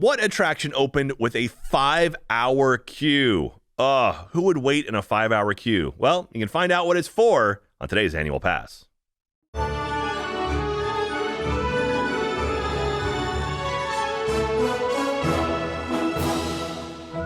What attraction opened with a 5-hour queue? Who would wait in a 5-hour queue? Well, you can find out what it's for on today's Annual Pass.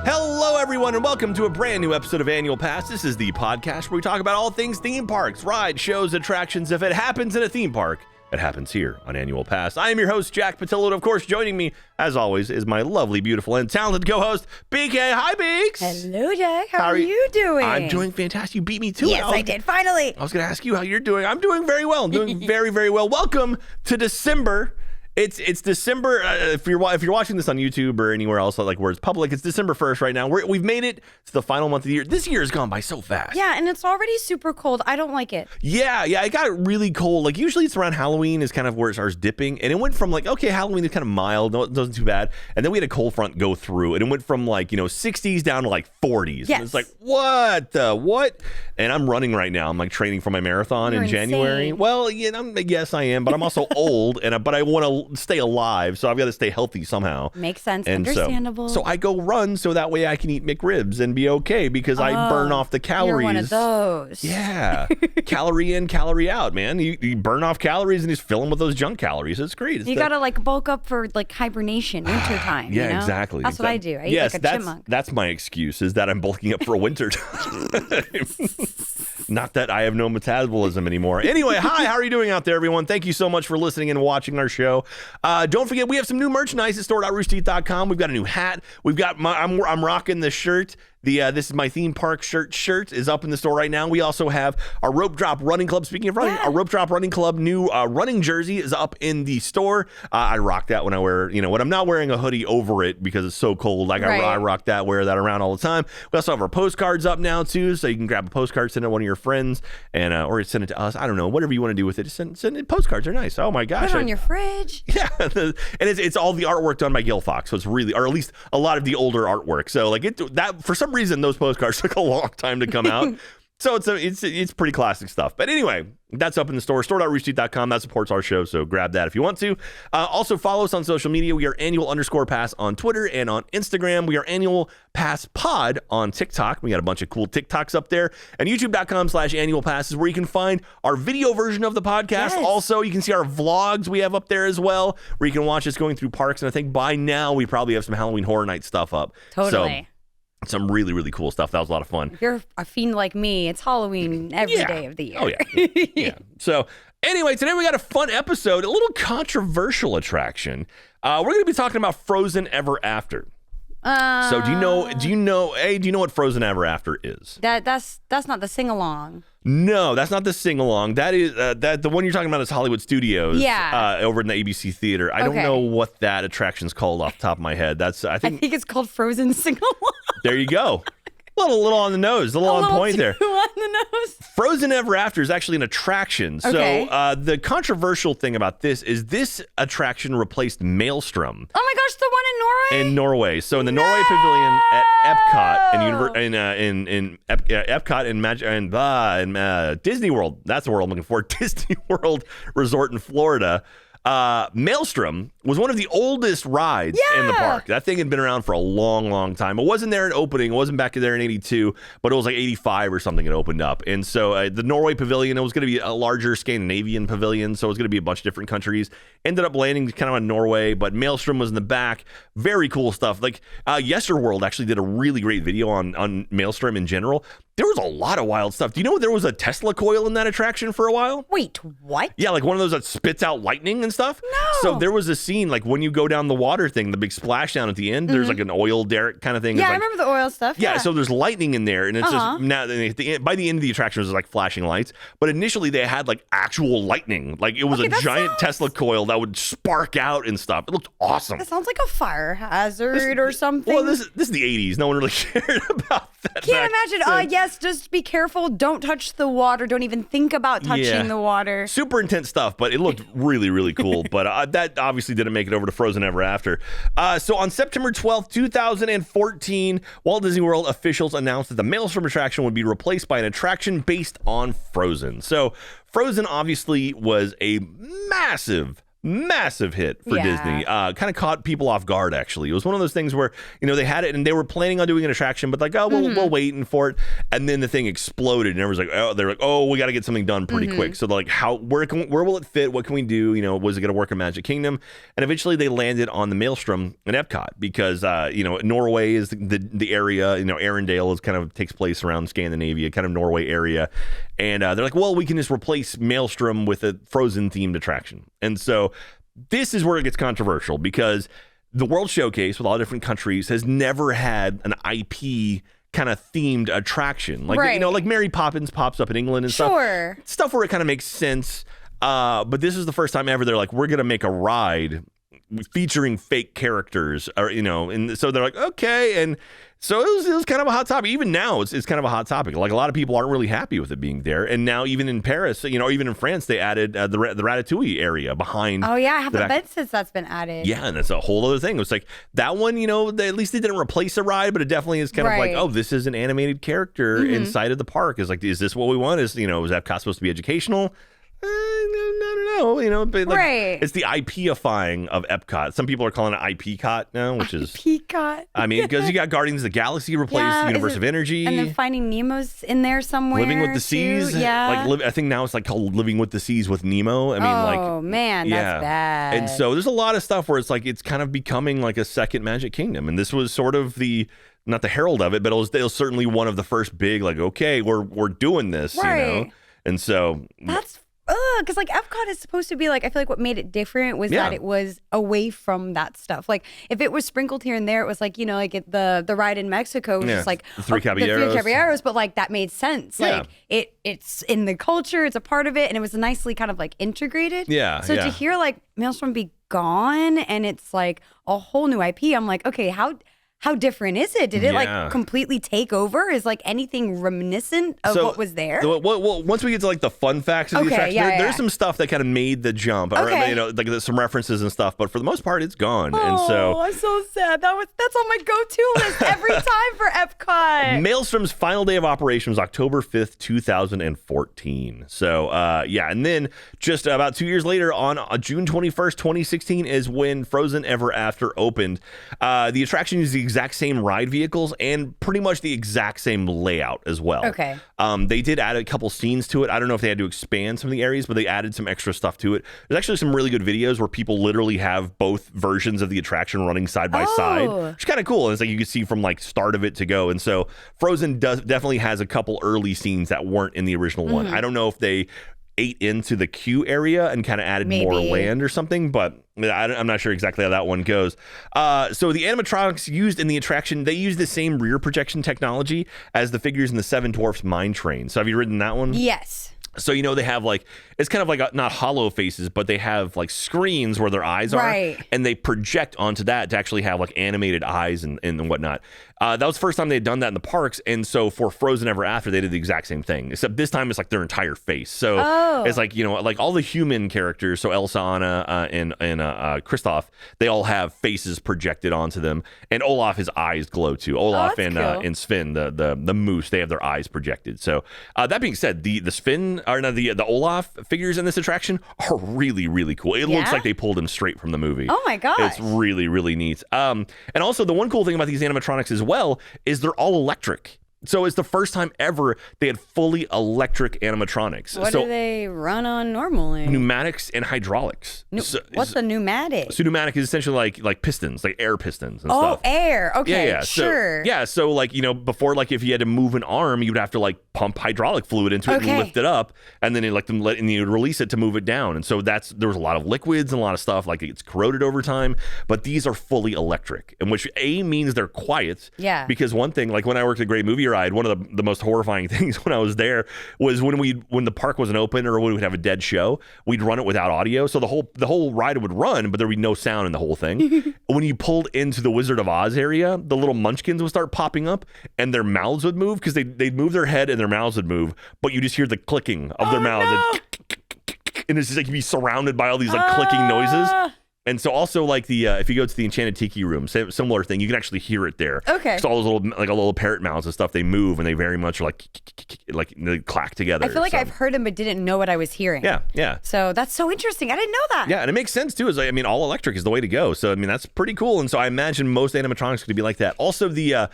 Hello, everyone, and welcome to a brand new episode of Annual Pass. This is the podcast where we talk about all things theme parks, rides, shows, attractions. If it happens in a theme park, it happens here on Annual Pass. I am your host, Jack Pattillo, and of course, joining me, as always, is my lovely, beautiful, and talented co-host, BK. Hi, Beaks. Hello, Jack. How are you doing? I'm doing fantastic. You beat me too. Yes, I did. Finally. I was going to ask you how you're doing. I'm doing very well. I'm doing very, very well. Welcome to December. It's December. If you're watching this on YouTube or anywhere else like where it's public, it's December 1st right now. We've made it to the final month of the year. This year has gone by so fast. Yeah, and it's already super cold. I don't like it. Yeah, it got really cold. Like usually it's around Halloween is kind of where it starts dipping, and it went from like Halloween is kind of mild, no, it wasn't too bad, and then we had a cold front go through, and it went from like 60s down to like 40s. Yes. And it's like what? And I'm running right now. I'm like training for my marathon in January. Insane. Well, yes I am, but I'm also old, but I want to stay alive, so I've got to stay healthy somehow. Makes sense. And understandable. So I go run so that way I can eat McRibs and be okay because I burn off the calories. You're one of those. Yeah. Calorie in, calorie out, man. You burn off calories and just fill them with those junk calories. It's great. You got to like bulk up for like hibernation, winter time. Yeah, exactly. That's what I do. I eat like a chipmunk. That's my excuse, is that I'm bulking up for winter time. Not that I have no metabolism anymore. Anyway, hi, how are you doing out there, everyone? Thank you so much for listening and watching our show. Don't forget, we have some new merchandise at store.roosterteeth.com. We've got a new hat. We've got I'm rocking the shirt. This is my theme park shirt is up in the store right now. We also have our Rope Drop Running Club. Speaking of running, our Rope Drop Running Club new running jersey is up in the store. I rock that when I wear, when I'm not wearing a hoodie over it because it's so cold. Like I rock that, wear that around all the time. We also have our postcards up now too, so you can grab a postcard, send it to one of your friends, and or send it to us. I don't know, whatever you want to do with it. Just send it. Postcards are nice. Oh my gosh, put it on your fridge. Yeah, and it's all the artwork done by Gil Fox, so it's really, or at least a lot of the older artwork. So like that for some reason those postcards took a long time to come out. So it's pretty classic stuff. But anyway, that's up in the store.roosterteeth.com. That supports our show, so grab that if you want to. Also follow us on social media. We are annual_pass on Twitter and on Instagram. We are Annual Pass Pod on TikTok. We got a bunch of cool TikToks up there. And youtube.com/annual pass is where you can find our video version of the podcast. Yes. Also, you can see our vlogs we have up there as well, where you can watch us going through parks. And I think by now we probably have some Halloween Horror Night stuff up. Totally. So, some really, really cool stuff. That was a lot of fun. If you're a fiend like me, it's Halloween every day of the year. Oh, yeah. So anyway, today we got a fun episode, a little controversial attraction. We're going to be talking about Frozen Ever After. So do you know what Frozen Ever After is? That's not the sing-along. No, that's not the sing-along. That is the one you're talking about is Hollywood Studios. Yeah. Over in the ABC Theater. I don't know what that attraction's called off the top of my head. I think it's called Frozen Sing-along. There you go. A little on the nose, a little on point there. On the nose. Frozen Ever After is actually an attraction. Okay. So the controversial thing about this attraction replaced Maelstrom. Oh my gosh, the one in Norway? In Norway. So in the Norway Pavilion at Epcot and Disney World. That's the word I'm looking for. Disney World Resort in Florida. Maelstrom was one of the oldest rides in the park. That thing had been around for a long, long time. It wasn't there at opening. It wasn't back there in 82, but it was like 85 or something it opened up. And so the Norway Pavilion, it was going to be a larger Scandinavian pavilion, so it was going to be a bunch of different countries. Ended up landing kind of on Norway, but Maelstrom was in the back. Very cool stuff. Like Yesterworld actually did a really great video on Maelstrom in general. There was a lot of wild stuff. Do you know there was a Tesla coil in that attraction for a while? Wait, what? Yeah, like one of those that spits out lightning and stuff. No. So there was a scene like when you go down the water thing, the big splashdown at the end, there's like an oil derrick kind of thing. Yeah, I remember the oil stuff. Yeah, so there's lightning in there, and it's just now by the end of the attraction, it was like flashing lights. But initially, they had like actual lightning. Like it was a giant Tesla coil that would spark out and stuff. It looked awesome. That sounds like a fire hazard or something. Well, this is the 80s. No one really cared about that. Can't imagine. Yes, just be careful. Don't touch the water. Don't even think about touching the water. Super intense stuff, but it looked really, really cool. But that obviously didn't make it over to Frozen Ever After. So on September 12th, 2014, Walt Disney World officials announced that the Maelstrom attraction would be replaced by an attraction based on Frozen. So Frozen obviously was a massive massive hit for Yeah. Disney. Kind of caught people off guard, actually. It was one of those things where, they had it and they were planning on doing an attraction, but like, oh, we'll wait for it. And then the thing exploded and everyone's like, they're like, oh, we got to get something done pretty quick. So they're like, where will it fit? What can we do? Was it going to work in Magic Kingdom? And eventually they landed on the Maelstrom in Epcot because, Norway is the area, Arendelle is kind of takes place around Scandinavia, kind of Norway area. And they're like, well, we can just replace Maelstrom with a Frozen themed attraction. And so this is where it gets controversial because the World Showcase with all different countries has never had an IP kind of themed attraction. Like, right. Like Mary Poppins pops up in England and stuff where it kind of makes sense. But this is the first time ever they're like, we're going to make a ride featuring fake characters, or and so they're like, okay. And so it was kind of a hot topic. Even now, it's kind of a hot topic. Like a lot of people aren't really happy with it being there. And now even in Paris, even in France, they added the Ratatouille area behind. Oh yeah, I haven't been since that's been added. Yeah, and that's a whole other thing. It's like that one, at least they didn't replace a ride, but it definitely is kind of like, oh, this is an animated character inside of the park. Is like, is this what we want? Is Epcot supposed to be educational? I don't know, but like, it's the IP-ifying of Epcot. Some people are calling it IP-cot now, which is IP-cot. I mean, because you got Guardians of the Galaxy replaced the Universe of Energy, and then Finding Nemo's in there somewhere. Living with the Seas, I think now it's like called Living with the Seas with Nemo. I mean, oh man, that's bad. And so there's a lot of stuff where it's like it's kind of becoming like a second Magic Kingdom, and this was sort of not the herald of it, but it was certainly one of the first big like, okay, we're doing this, and so that's. Because like Epcot is supposed to be like, I feel like what made it different was that it was away from that stuff. Like if it was sprinkled here and there, it was like, like the ride in Mexico was just like the Three Caballeros, but like that made sense. Like it's in the culture, it's a part of it, and it was nicely kind of like integrated. Yeah. So to hear like Maelstrom be gone and it's like a whole new IP, I'm like, okay, how different is it? Did it like completely take over? Is like anything reminiscent of what was there? Well, once we get to like the fun facts of the attraction, there's some stuff that kind of made the jump. Or, like there's some references and stuff, but for the most part, it's gone. And so I'm so sad. That's on my go-to list every time for Epcot. Maelstrom's final day of operation was October 5th, 2014. So and then just about 2 years later, on June 21st, 2016, is when Frozen Ever After opened. The attraction used the exact same ride vehicles and pretty much the exact same layout as well. Okay. They did add a couple scenes to it. I don't know if they had to expand some of the areas, but they added some extra stuff to it. There's actually some really good videos where people literally have both versions of the attraction running side by side, which is kind of cool. And it's like you can see from like start of it to go. And so Frozen definitely has a couple early scenes that weren't in the original one. I don't know if they ate into the queue area and kind of added more land or something, but I'm not sure exactly how that one goes. So the animatronics used in the attraction, they use the same rear projection technology as the figures in the Seven Dwarfs Mine Train. So have you ridden that one? Yes. So, they have like, it's kind of like not hollow faces, but they have like screens where their eyes are, and they project onto that to actually have like animated eyes and whatnot. That was the first time they had done that in the parks. And so for Frozen Ever After, they did the exact same thing, except this time it's like their entire face. So it's like, like all the human characters. So Elsa, Anna, and Kristoff, they all have faces projected onto them. And Olaf, his eyes glow too. Olaf and Sven, the moose, they have their eyes projected. So that being said, the Sven, or no, the Olaf figures in this attraction are really, really cool. It looks like they pulled them straight from the movie. Oh my gosh. It's really, really neat. And also the one cool thing about these animatronics as well is they're all electric. So it's the first time ever they had fully electric animatronics. What do they run on normally? Pneumatics and hydraulics. What's a pneumatic? So pneumatic is essentially like pistons, like air pistons and stuff. Oh, air. Okay, yeah. sure. So like, before, like if you had to move an arm, you would have to like pump hydraulic fluid into it and lift it up, and then and you release it to move it down. And so there was a lot of liquids and a lot of stuff, like it's corroded over time, but these are fully electric, and which means they're quiet. Yeah. Because one thing, like when I worked at Great Movie Ride, one of the most horrifying things when I was there was when the park wasn't open or when we would have a dead show, we'd run it without audio. So the whole ride would run, but there would be no sound in the whole thing. When you pulled into the Wizard of Oz area, the little munchkins would start popping up and their mouths would move because they'd move their head and their mouths would move, but you just hear the clicking of their mouths. No. And it's just like you'd be surrounded by all these like clicking noises. And so also like the if you go to the Enchanted Tiki room, similar thing, you can actually hear it there. Okay. So all those little parrot mouths and stuff, they move and they very much are like they clack together. I feel like I've heard them but didn't know what I was hearing. Yeah. So that's so interesting. I didn't know that. Yeah, and it makes sense too. I mean, all electric is the way to go. So I mean, that's pretty cool. And so I imagine most animatronics could be like that. Also, the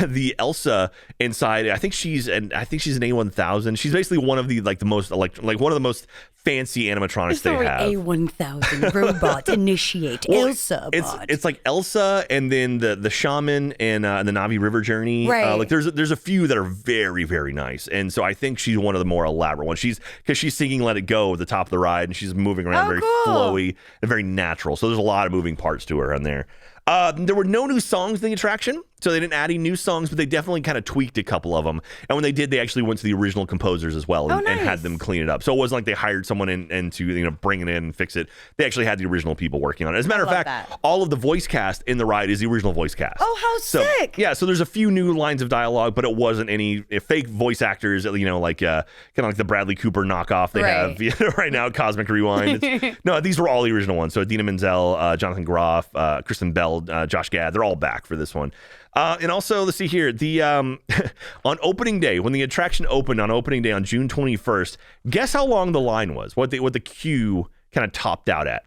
the Elsa inside, I think she's an A1000. She's basically one of the most one of the most fancy animatronics they have. A1000 robot initiate Elsa bot. It's like Elsa and then the shaman and the Navi River Journey. Right. Like there's a few that are very, very nice. And so I think she's one of the more elaborate ones. Because she's singing Let It Go at the top of the ride and she's moving around very flowy and very natural. So there's a lot of moving parts to her on there. There were no new songs in the attraction, so they didn't add any new songs, but they definitely kind of tweaked a couple of them. And when they did, they actually went to the original composers as well and had them clean it up. So it wasn't like they hired someone in to bring it in and fix it. They actually had the original people working on it. As a matter of fact, all of the voice cast in the ride is the original voice cast. Oh, how sick! Yeah, so there's a few new lines of dialogue, but it wasn't any fake voice actors. Like kind of like the Bradley Cooper knockoff they have right now, Cosmic Rewind. No, these were all the original ones. So Idina Menzel, Jonathan Groff, Kristen Bell, Josh Gad, they're all back for this one. And also, let's see here, the on opening day, when the attraction opened on opening day on June 21st, guess how long the line was? What the queue kind of topped out at?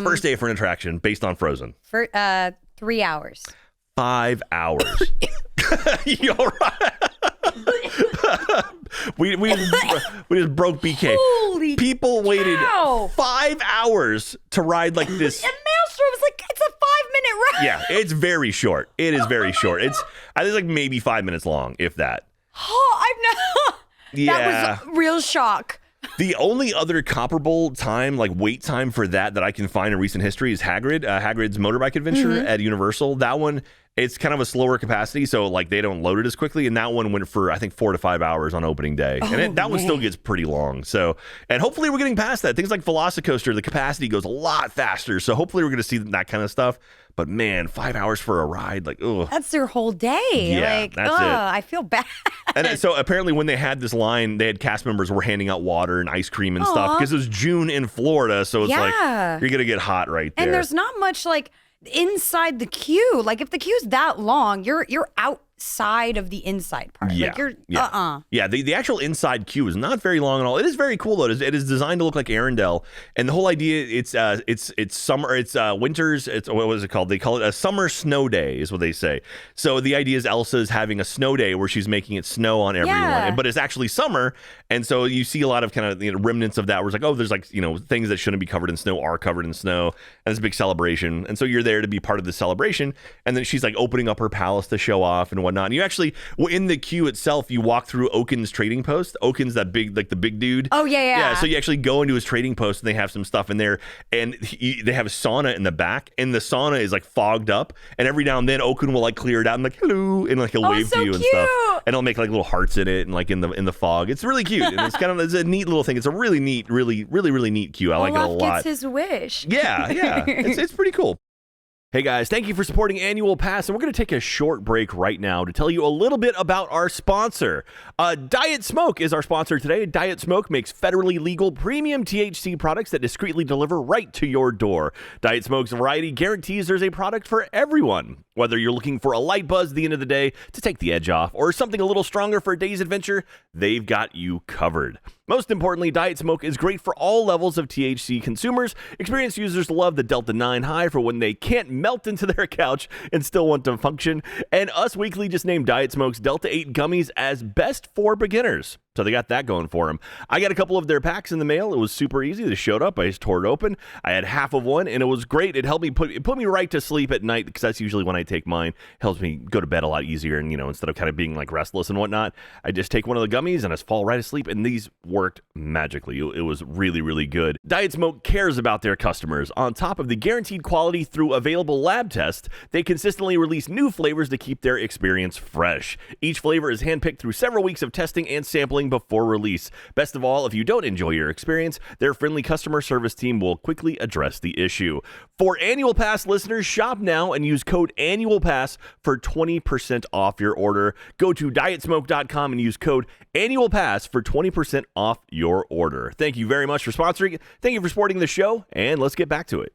First day for an attraction based on Frozen. For 3 hours. 5 hours. You all right? we just broke BK. Holy People waited cow. 5 hours to ride like this. And Maelstrom's like, it's a 5-minute ride. Yeah, it's very short. It is very short. I think it's like maybe 5 minutes long, if that. Oh, I've not. That was real shock. The only other comparable time, like wait time for that I can find in recent history is Hagrid's motorbike adventure at Universal. That one, it's kind of a slower capacity, so like they don't load it as quickly. And that one went for I think 4 to 5 hours on opening day, that one still gets pretty long. So, and hopefully we're getting past that. Things like Velocicoaster, the capacity goes a lot faster. So hopefully we're going to see that kind of stuff. But man, 5 hours for a ride, like, ugh. That's their whole day. Yeah, like, that's it. I feel bad. And so apparently when they had this line, they had cast members were handing out water and ice cream and stuff because it was June in Florida. So it's like, you're going to get hot right there. And there's not much like inside the queue. Like if the queue's that long, you're outside of the inside part. Yeah. Like you're, Yeah, the actual inside queue is not very long at all. It is very cool though. It is designed to look like Arendelle, and the whole idea it's summer, it's winters. It's what was it called? They call it a summer snow day, is what they say. So the idea is Elsa is having a snow day where she's making it snow on everyone, but it's actually summer, and so you see a lot of kind of remnants of that. Where it's like, oh, there's like things that shouldn't be covered in snow are covered in snow, and it's a big celebration, and so you're there to be part of the celebration. And then she's like opening up her palace to show off and whatnot. And you actually, in the queue itself, you walk through Oaken's trading post. Oaken's that big, like the big dude. Oh, yeah. So you actually go into his trading post and they have some stuff in there. And they have a sauna in the back. And the sauna is like fogged up. And every now and then Oaken will like clear it out and like, hello. And like he'll wave to you and stuff. And he'll make like little hearts in it and like in the fog. It's really cute. And it's a neat little thing. It's a really neat, really neat queue. I like it a lot. Gets his wish. Yeah. It's pretty cool. Hey guys, thank you for supporting Annual Pass, and we're going to take a short break right now to tell you a little bit about our sponsor. Diet Smoke is our sponsor today. Diet Smoke makes federally legal premium THC products that discreetly deliver right to your door. Diet Smoke's variety guarantees there's a product for everyone. Whether you're looking for a light buzz at the end of the day to take the edge off, or something a little stronger for a day's adventure, they've got you covered. Most importantly, Diet Smoke is great for all levels of THC consumers. Experienced users love the Delta 9 high for when they can't melt into their couch and still want to function. And Us Weekly just named Diet Smoke's Delta 8 gummies as best for beginners. So they got that going for them. I got a couple of their packs in the mail. It was super easy. They showed up. I just tore it open. I had half of one, and it was great. It helped me put me right to sleep at night, because that's usually when I take mine. It helps me go to bed a lot easier, and instead of kind of being like restless and whatnot, I just take one of the gummies and I fall right asleep. And these worked magically. It was really, really good. Diet Smoke cares about their customers. On top of the guaranteed quality through available lab tests, they consistently release new flavors to keep their experience fresh. Each flavor is handpicked through several weeks of testing and sampling before release. Best of all, if you don't enjoy your experience, their friendly customer service team will quickly address the issue. For Annual Pass listeners, shop now and use code ANNUALPASS for 20% off your order. Go to dietsmoke.com and use code ANNUALPASS for 20% off your order. Thank you very much for sponsoring. Thank you for supporting the show, and let's get back to it.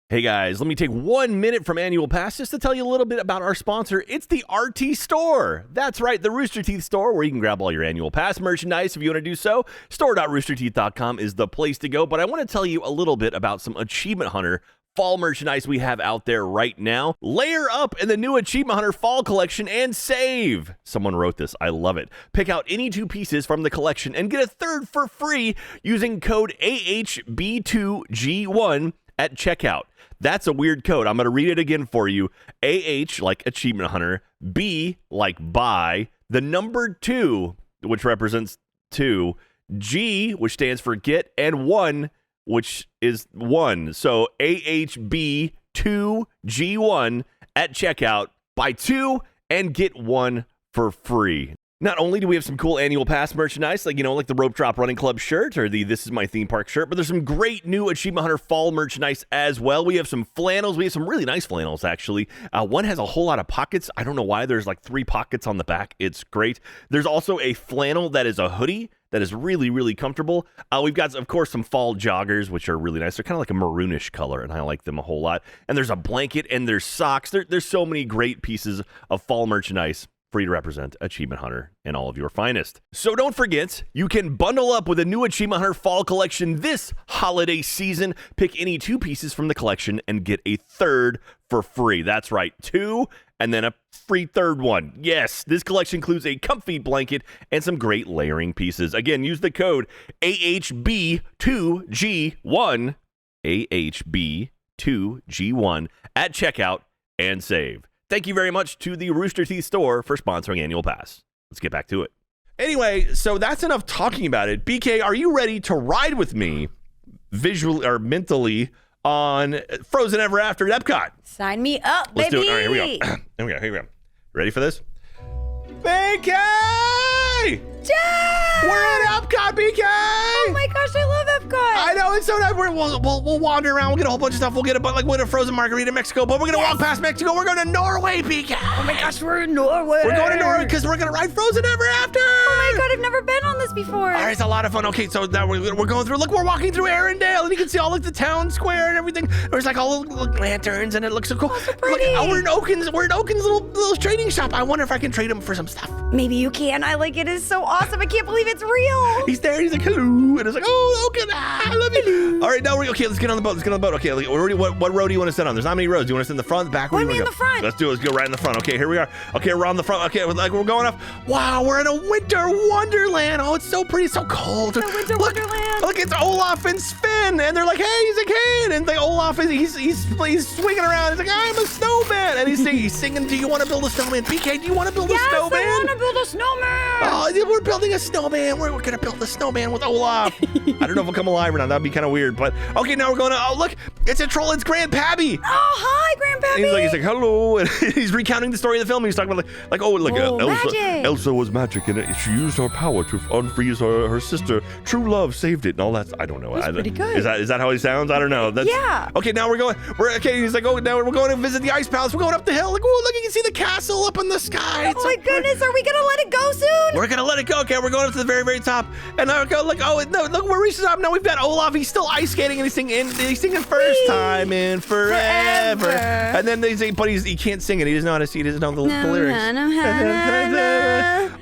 Hey guys, let me take 1 minute from Annual Pass just to tell you a little bit about our sponsor. It's the RT Store. That's right, the Rooster Teeth store where you can grab all your Annual Pass merchandise if you want to do so. Store.roosterteeth.com is the place to go, but I want to tell you a little bit about some Achievement Hunter fall merchandise we have out there right now. Layer up in the new Achievement Hunter fall collection and save. Someone wrote this. I love it. Pick out any 2 pieces from the collection and get a third for free using code AHB2G1 at checkout. That's a weird code. I'm going to read it again for you. AH, like Achievement Hunter, B, like buy, the number 2, which represents 2, G, which stands for get, and 1, which is 1. So AHB2G1 at checkout. Buy 2 and get 1 for free. Not only do we have some cool Annual Pass merchandise, like the Rope Drop Running Club shirt or the This Is My Theme Park shirt, but there's some great new Achievement Hunter fall merchandise as well. We have some flannels. We have some really nice flannels, actually. One has a whole lot of pockets. I don't know why. There's like 3 pockets on the back. It's great. There's also a flannel that is a hoodie that is really, really comfortable. We've got, of course, some fall joggers, which are really nice. They're kind of like a maroonish color, and I like them a whole lot. And there's a blanket, and there's socks. There's so many great pieces of fall merchandise for you to represent Achievement Hunter and all of your finest. So don't forget, you can bundle up with a new Achievement Hunter fall collection this holiday season. Pick any 2 pieces from the collection and get a third for free. That's right, 2 and then a free third one. Yes, this collection includes a comfy blanket and some great layering pieces. Again, use the code AHB2G1, AHB2G1 at checkout and save. Thank you very much to the Rooster Teeth store for sponsoring Annual Pass. Let's get back to it. Anyway, so that's enough talking about it. BK, are you ready to ride with me visually or mentally on Frozen Ever After at Epcot? Sign me up, Let's baby. do it. All right, here we go. Ready for this? BK! Jeff! We're at Epcot, BK! Oh my gosh, I love Epcot. I know, it's so nice. We'll wander around. We'll get a whole bunch of stuff. We'll get a frozen margarita in Mexico, but we're going to walk past Mexico. We're going to Norway, BK! Oh my gosh, we're in Norway. We're going to Norway because we're going to ride Frozen Ever After! Oh my god, I've never been on this before. All right, it's a lot of fun. Okay, so now we're going through. Look, we're walking through Arendelle, and you can see all the town square and everything. There's like all the lanterns, and it looks so cool. Oh, so pretty. Look, we're in Oaken's little trading shop. I wonder if I can trade him for some stuff. Maybe you can. It is so awesome. I can't believe it's real. He's there. He's like, hello. And it's like, oh, Oaken, I love you. All right, now okay, let's get on the boat. Okay, what row do you want to sit on? There's not many rows. Do you want to sit in the front, the back? Put me in the front. Let's do it. Let's go right in the front. Okay, here we are. Okay, we're on the front. Okay, we're going up. Wow, we're in a winter wonderland. Oh, it's so pretty. It's so cold. It's a winter wonderland. Look, it's Olaf and Sven, and they're like, hey, he's a kid, and Olaf is he's swinging around. He's like, I'm a snowman, and he's singing. Do you want to build a snowman? BK, do you want to build a snowman? Yes, I want to build a snowman. Oh, we're building a snowman. We're gonna build a snowman with Olaf. I don't know if he'll come alive or not. That'd be kind of weird. But okay, now we're going to. Oh, look, it's a troll. It's Grandpappy. Oh, hi, Grandpappy. He's like, hello, and he's recounting the story of the film. He's talking about Elsa was magic, and she used her power to unfreeze her sister. True love saved it, and all that. I don't know. That's pretty good. Is that how he sounds? I don't know. Yeah. Okay, now we're going. He's like, oh, now we're going to visit the ice palace. We're going up the hill. Like, oh, look, you can see the castle up in the sky. Oh my goodness, are we gonna let it go soon? We're gonna let it go. Okay, we're going up to the very, very top, and now go. Look, we're reaching up. Now we've got Olaf. He's still ice skating, and he's singing first time in forever. And then they say, but he can't sing it. He doesn't know how to see. He doesn't know the lyrics.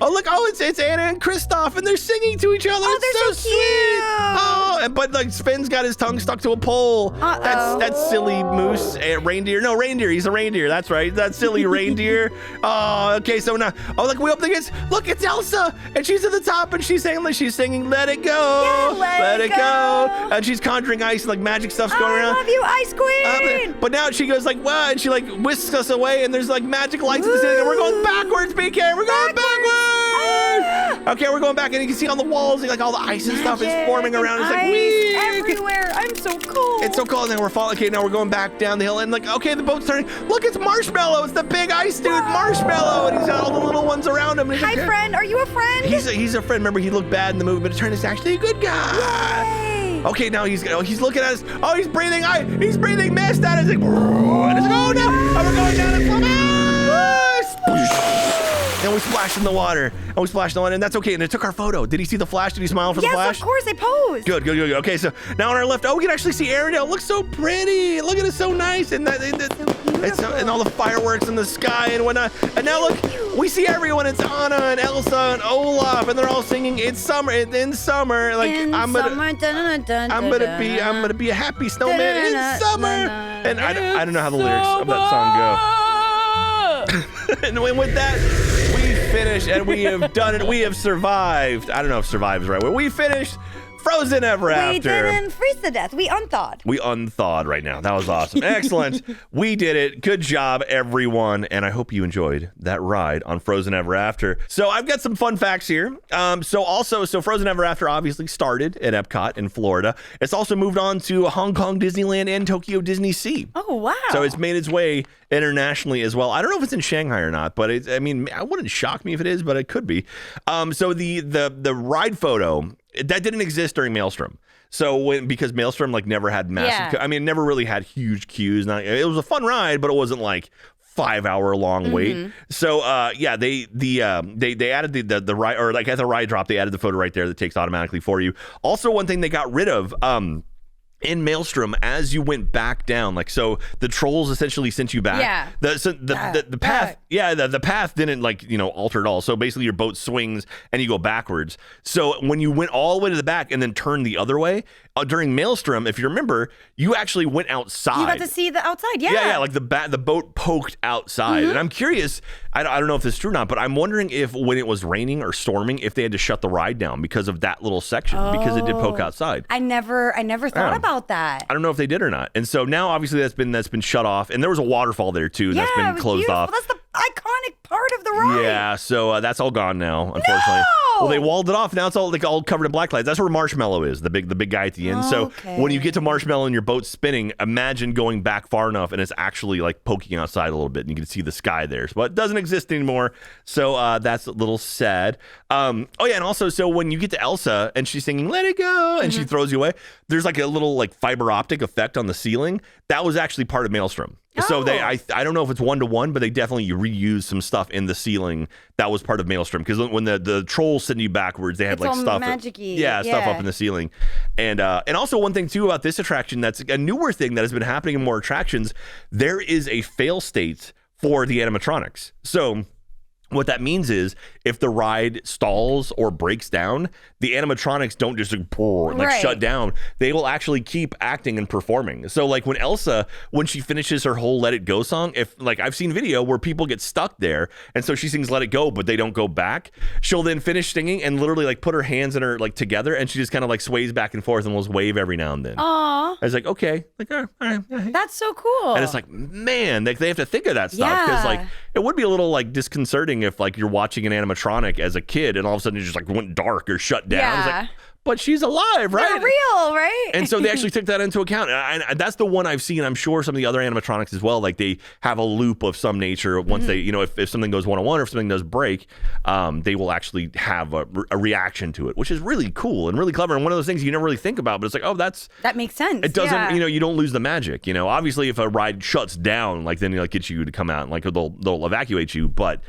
Oh, look, it's Anna and Kristoff, and they're singing to each other. Oh, it's they're so sweet. cute. Oh, but like Sven's got his tongue stuck to a pole. That's silly moose and reindeer. No, reindeer. He's a reindeer. That's right. That's silly reindeer. Oh, okay. So now, look, we open the gates. Look, it's Elsa, and she's at the top, and she's singing, "Let it go, yeah, let it go." And she's conjuring ice, and like magic stuff's going around. I love you, Ice Queen. But now she goes like, wow, and she like whisks us away, and there's like magic lights in the ceiling, and we're going backwards, BK. We're going backwards. Okay, we're going back, and you can see on the walls, like all the ice and stuff is forming around. It's like, wee! Everywhere. I'm so cold. It's so cold, and then we're falling. Okay, now we're going back down the hill, and like, okay, the boat's turning. Look, it's Marshmallow. It's the big ice dude, Marshmallow, and he's got all the little ones around him. Hi, friend. Are you a friend? He's a friend. Remember, he looked bad in the movie, but it turned out he's actually a good guy. Yay. Okay, now he's looking at us. Oh, he's breathing mist at us. And it's like, oh no! Oh, we're going down a slow. and we splashed in the water, and that's okay. And it took our photo. Did he see the flash? Did he smile for the flash? Yes, of course, I posed. Good. Okay, so now on our left, we can actually see Arendelle. It looks so pretty. Look at it, so nice, and and all the fireworks in the sky and whatnot. And now look, we see everyone. It's Anna and Elsa and Olaf, and they're all singing "It's summer." In summer, like I'm gonna be a happy snowman in summer. And I don't know how the lyrics of that song go. And with that, we finished, and we have done it. We have survived. I don't know if survive is the right word. We finished Frozen Ever After. We didn't freeze to death. We unthawed. We unthawed right now. That was awesome. Excellent. We did it. Good job, everyone. And I hope you enjoyed that ride on Frozen Ever After. So I've got some fun facts here. So Frozen Ever After obviously started at Epcot in Florida. It's also moved on to Hong Kong Disneyland and Tokyo Disney Sea. Oh, wow. So it's made its way internationally as well. I don't know if it's in Shanghai or not, but it wouldn't shock me if it is, but it could be. So the ride photo, that didn't exist during Maelstrom. So because Maelstrom never had massive, never really had huge queues. It was a fun ride, but it wasn't 5-hour long wait. So they added the ride, or at the ride drop, they added the photo right there that takes automatically for you. Also, one thing they got rid of, in Maelstrom, as you went back down, so the trolls essentially sent you back. Yeah. The path. Yeah, the path didn't alter at all. So basically, your boat swings and you go backwards. So when you went all the way to the back and then turned the other way during Maelstrom, if you remember, you actually went outside. You got to see the outside. Yeah. Yeah. The boat poked outside, and I'm curious. I don't know if this is true or not, but I'm wondering if when it was raining or storming, if they had to shut the ride down because of that little section, because it did poke outside. I never thought about that. I don't know if they did or not. And so now obviously that's been shut off, and there was a waterfall there too that's been closed off. That's the iconic part of the ride. Yeah, so that's all gone now, unfortunately. No! Well, they walled it off. Now it's all covered in black lights. That's where Marshmallow is, the big guy at the end. So when you get to Marshmallow and your boat's spinning, imagine going back far enough and it's actually poking outside a little bit, and you can see the sky there. But it doesn't exist anymore. So that's a little sad. And also, so when you get to Elsa and she's singing "Let It Go" and she throws you away, there's a little fiber optic effect on the ceiling. That was actually part of Maelstrom. So I don't know if it's 1-to-1, but they definitely reused some stuff in the ceiling that was part of Maelstrom, because when the trolls send you backwards, they had stuff magic-y. Stuff up in the ceiling. And also one thing too about this attraction, that's a newer thing that has been happening in more attractions, there is a fail state for the animatronics. So what that means is if the ride stalls or breaks down, the animatronics don't just shut down. They will actually keep acting and performing. So when Elsa, when she finishes her whole "Let It Go" song, if I've seen video where people get stuck there, and so she sings "Let It Go," but they don't go back, she'll then finish singing and literally put her hands in her together, and she just kind of sways back and forth and will wave every now and then. Aww. I was okay, all right. That's so cool. And it's man, they have to think of that stuff, because it would be a little disconcerting if you're watching an animatronic as a kid and all of a sudden it just went dark or shut down. Yeah. It's but she's alive, right? They're real, right? And so they actually took that into account. And that's the one I've seen. I'm sure some of the other animatronics as well. They have a loop of some nature. Once they, if something goes 1-on-1 or if something does break, they will actually have a reaction to it, which is really cool and really clever. And one of those things you never really think about, but it's that makes sense. It doesn't, you don't lose the magic. Obviously if a ride shuts down, then get you to come out and they'll evacuate you. But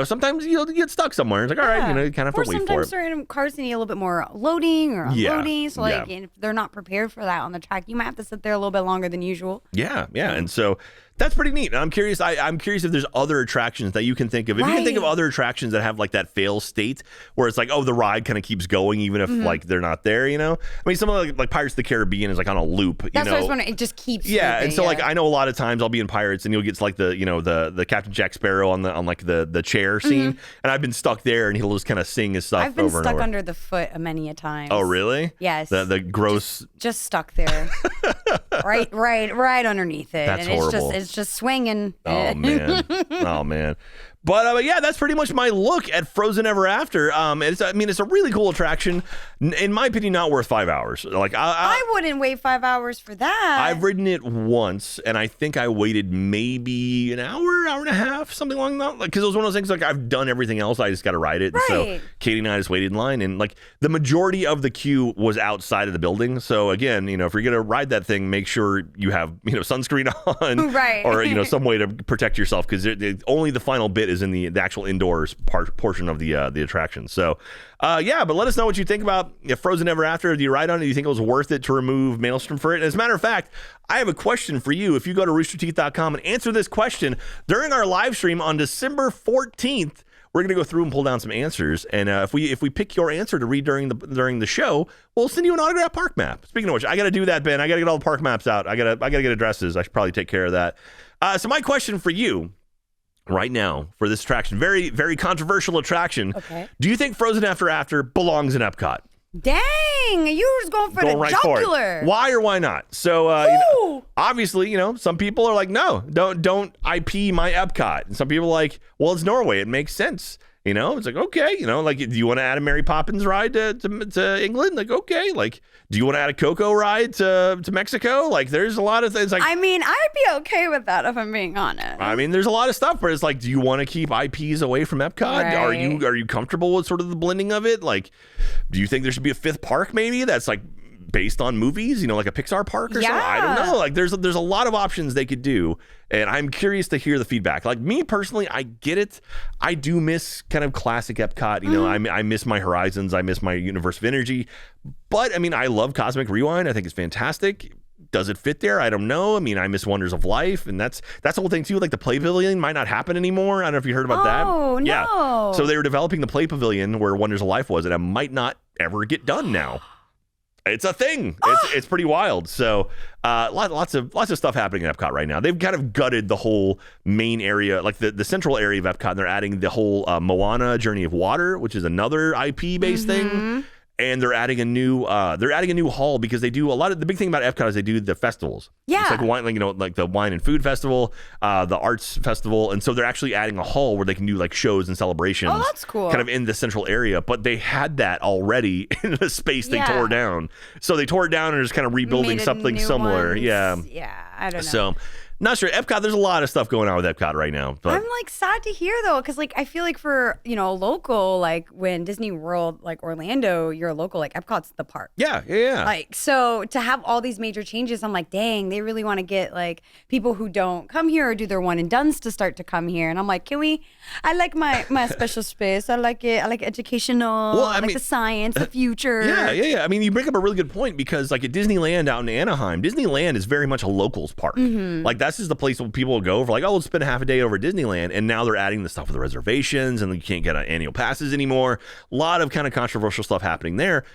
sometimes you'll get stuck somewhere. It's all right, you kind of have to wait for it. Or sometimes certain cars need a little bit more loading or unloading. So if they're not prepared for that on the track, you might have to sit there a little bit longer than usual. Yeah. And so that's pretty neat. And I'm curious. I'm curious if there's other attractions that you can think of. If you can think of other attractions that have that fail state where it's the ride kind of keeps going even if they're not there. I mean, some of Pirates of the Caribbean is on a loop. That's what I was wondering. It just keeps. Yeah, looping, and so I know a lot of times I'll be in Pirates and you'll get to the Captain Jack Sparrow on the chair scene, and I've been stuck there and he'll just kind of sing his stuff. I've been over and stuck over. Under the foot many a time. Oh really? Yes. The gross. Just stuck there. right underneath it. That's and horrible. It's just swinging. Oh man. But that's pretty much my look at Frozen Ever After. It's a really cool attraction. In my opinion, not worth 5 hours. I wouldn't wait 5 hours for that. I've ridden it once, and I think I waited maybe an hour and a half, something along that. Because it was one of those things I've done everything else. I just got to ride it. Right. And so Katie and I just waited in line, and the majority of the queue was outside of the building. So again, if you're gonna ride that thing, make sure you have sunscreen on, right, or some way to protect yourself, because only the final bit is is in the actual indoors portion of the attraction. So, but let us know what you think about if Frozen Ever After. Do you ride on it? Do you think it was worth it to remove Maelstrom for it? And as a matter of fact, I have a question for you. If you go to roosterteeth.com and answer this question during our live stream on December 14th, we're going to go through and pull down some answers. And if we pick your answer to read during the show, we'll send you an autographed park map. Speaking of which, I got to do that, Ben. I got to get all the park maps out. I got to get addresses. I should probably take care of that. So my question for you right now for this attraction, very, very controversial attraction. Okay. Do you think Frozen After belongs in Epcot? Dang, you were going for the right jugular. Why or why not? So obviously, some people are like, no, don't IP my Epcot. And some people are like, well, it's Norway. It makes sense. It's like, okay, like, do you want to add a Mary Poppins ride to England? Like, okay, like, do you want to add a Coco ride to Mexico? Like, there's a lot of things. Like, I mean, I'd be okay with that if I'm being honest. I mean, there's a lot of stuff, but it's like, do you want to keep IPs away from Epcot? Right. Are you comfortable with sort of the blending of it? Like, do you think there should be a fifth park maybe that's like based on movies, like a Pixar park or something? I don't know. Like, there's a lot of options they could do, and I'm curious to hear the feedback. Like, me personally, I get it. I do miss kind of classic Epcot. I miss my Horizons. I miss my Universe of Energy. But I mean, I love Cosmic Rewind. I think it's fantastic. Does it fit there? I don't know. I mean, I miss Wonders of Life, and that's the whole thing too. Like, the Play Pavilion might not happen anymore. I don't know if you heard about that. Oh, no. Yeah. So they were developing the Play Pavilion where Wonders of Life was, and it might not ever get done now. It's a thing. It's pretty wild. So lots of stuff happening in Epcot right now. They've kind of gutted the whole main area, like the central area of Epcot. And they're adding the whole Moana Journey of Water, which is another IP based thing. And they're adding a new hall because they do a lot of the big thing about Epcot is they do the festivals. Yeah, it's like wine, like the wine and food festival, the arts festival, and so they're actually adding a hall where they can do like shows and celebrations. Oh, that's cool. Kind of in the central area, but they had that already in the space they tore down. So they tore it down and are just kind of rebuilding something similar. Ones. Yeah, I don't know. So. Not sure. Epcot, there's a lot of stuff going on with Epcot right now. But I'm like sad to hear though, because like I feel like for local, like when Disney World, like Orlando, you're a local, like Epcot's the park. Yeah. Like so to have all these major changes, I'm like, dang, they really want to get like people who don't come here or do their one and dones to start to come here. And I'm like, can we? I like my special space. I like it. I like educational. Well, I like the science, the future. Yeah. I mean, you bring up a really good point because like at Disneyland out in Anaheim, Disneyland is very much a locals park. Like that's just the place where people will go for like, oh, let's spend half a day over at Disneyland. And now they're adding the stuff with the reservations and you can't get annual passes anymore. A lot of kind of controversial stuff happening there.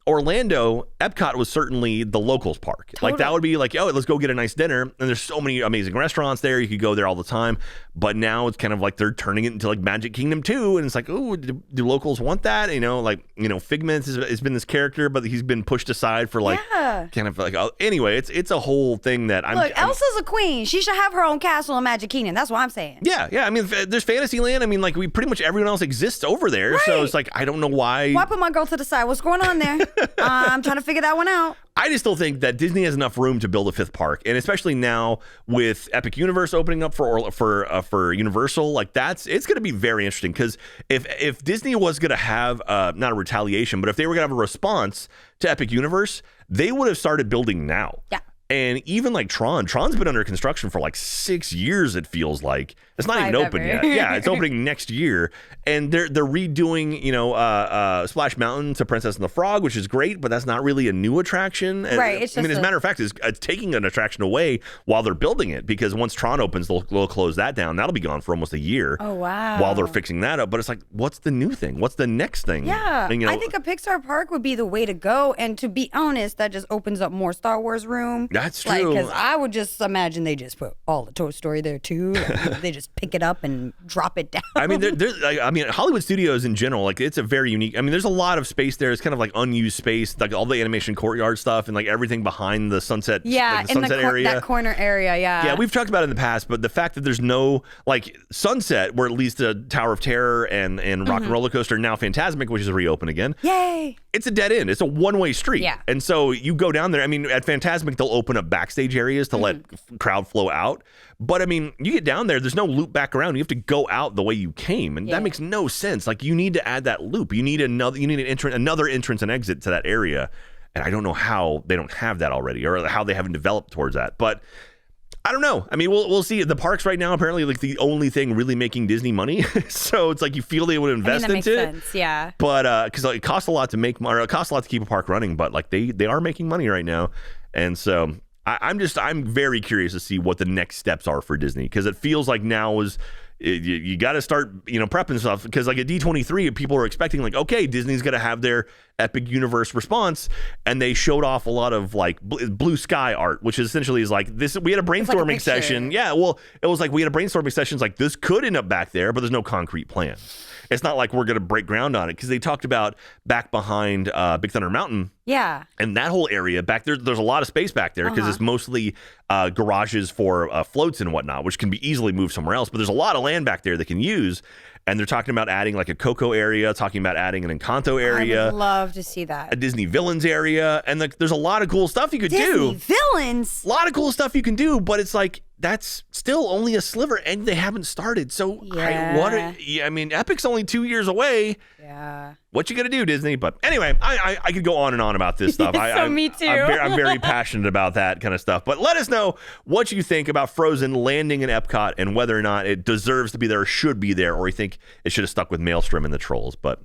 Orlando, Epcot was certainly the locals park. Totally. Like that would be like, oh, let's go get a nice dinner. And there's so many amazing restaurants there. You could go there all the time. But now it's kind of like they're turning it into like Magic Kingdom 2. And it's like, oh, do locals want that? Figment has been this character, but he's been pushed aside for like kind of like, anyway, it's a whole thing that I'm. Look, Elsa's a queen. She should have her own castle in Magic Kingdom. That's what I'm saying. Yeah. I mean, there's Fantasyland. I mean, like pretty much everyone else exists over there. Right. So it's like, I don't know why. Why put my girl to the side? What's going on there? I'm trying to figure that one out. I just still think that Disney has enough room to build a fifth park, and especially now with Epic Universe opening up for Universal, like it's going to be very interesting. Because if Disney was going to have not a retaliation, but if they were going to have a response to Epic Universe, they would have started building now. Yeah. And even like Tron's been under construction for like 6 years. It feels like it's not even open yet. Yeah, it's opening next year, and they're redoing Splash Mountain to Princess and the Frog, which is great, but that's not really a new attraction. Right. As a matter of fact, it's taking an attraction away while they're building it because once Tron opens, they'll close that down. That'll be gone for almost a year. Oh wow! While they're fixing that up, but it's like, what's the new thing? What's the next thing? Yeah, and, I think a Pixar park would be the way to go. And to be honest, that just opens up more Star Wars room. That's true. Because I would just imagine they just put all the Toy Story there too. They just pick it up and drop it down. I mean, Hollywood Studios in general, like it's a very unique. I mean, there's a lot of space there. It's kind of like unused space, like all the animation courtyard stuff and like everything behind the sunset. Yeah, like the sunset area, that corner area. Yeah. Yeah, we've talked about it in the past, but the fact that there's no like Sunset, where at least the Tower of Terror and Rock and Roller Coaster, now Fantasmic, which is reopened again. Yay! It's a dead end. It's a one-way street. Yeah. And so you go down there. I mean, at Fantasmic, they'll open up backstage areas to let crowd flow out. But I mean, you get down there's no loop back around. You have to go out the way you came, and that makes no sense. Like you need to add that loop. You need another entrance and exit to that area. And I don't know how they don't have that already, or how they haven't developed towards that. But I don't know. I mean, we'll see. The parks right now apparently like the only thing really making Disney money. So it's like you feel they would invest into it. Sense, yeah. But because it costs a lot to make money, or it costs a lot to keep a park running. But like they are making money right now, and so I'm very curious to see what the next steps are for Disney, because it feels like now is. You got to start, prepping stuff, because like at D23, people are expecting like, okay, Disney's going to have their Epic Universe response, and they showed off a lot of like blue sky art, which essentially is like this. We had a brainstorming session. Yeah, well, it was like we had a brainstorming session. It's like this could end up back there, but there's no concrete plan. It's not like we're going to break ground on it, because they talked about back behind Big Thunder Mountain. Yeah. And that whole area back there, there's a lot of space back there, because it's mostly garages for floats and whatnot, which can be easily moved somewhere else. But there's a lot of land back there they can use. And they're talking about adding like a Coco area, talking about adding an Encanto area. I would love to see that. A Disney Villains area. And there's a lot of cool stuff you could do. Disney Villains? A lot of cool stuff you can do, but it's like, that's still only a sliver, and they haven't started. So I mean, Epic's only 2 years away. Yeah. What you gonna do, Disney? But anyway, I could go on and on about this stuff. Me too. I'm very passionate about that kind of stuff. But let us know what you think about Frozen landing in Epcot, and whether or not it deserves to be there or should be there, or you think it should have stuck with Maelstrom and the Trolls. But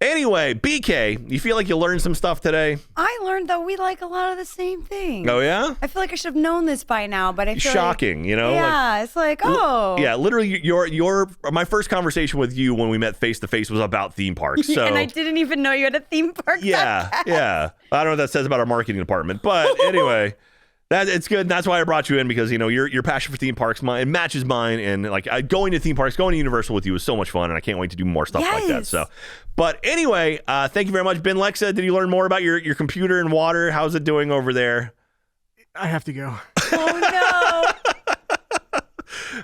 anyway, BK, you feel like you learned some stuff today? I learned that we like a lot of the same things. Oh, yeah? I feel like I should have known this by now, but I feel shocking, Yeah, it's like, oh. Yeah, literally, my first conversation with you when we met face to face was about theme parks. So. And I didn't even know you had a theme park. Yeah. I don't know what that says about our marketing department, but anyway. It's good. That's why I brought you in, because your passion for theme parks, it matches mine, and like going to theme parks, going to Universal with you is so much fun, and I can't wait to do more stuff like that. So, but anyway, thank you very much, Ben Lexa. Did you learn more about your computer and water? How's it doing over there? I have to go. Oh no.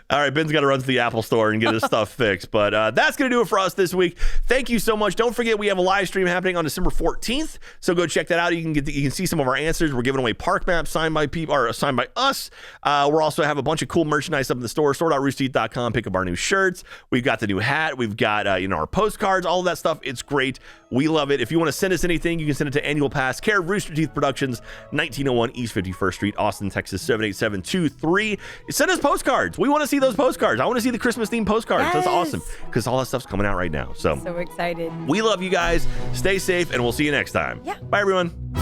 All right, Ben's got to run to the Apple store and get his stuff fixed. But that's going to do it for us this week. Thank you so much. Don't forget, we have a live stream happening on December 14th. So go check that out. You can see some of our answers. We're giving away park maps signed by people, or signed by us. We're also have a bunch of cool merchandise up in the store. Store.roosterteeth.com. Pick up our new shirts. We've got the new hat. We've got our postcards. All of that stuff. It's great. We love it. If you want to send us anything, you can send it to Annual Pass, care of Rooster Teeth Productions, 1901 East 51st Street, Austin, Texas 78723. Send us postcards. We want to see those postcards. I want to see the Christmas themed postcards. Yes. That's awesome, because all that stuff's coming out right now. So excited. We love you guys. Stay safe, and we'll see you next time. Yeah. Bye, everyone.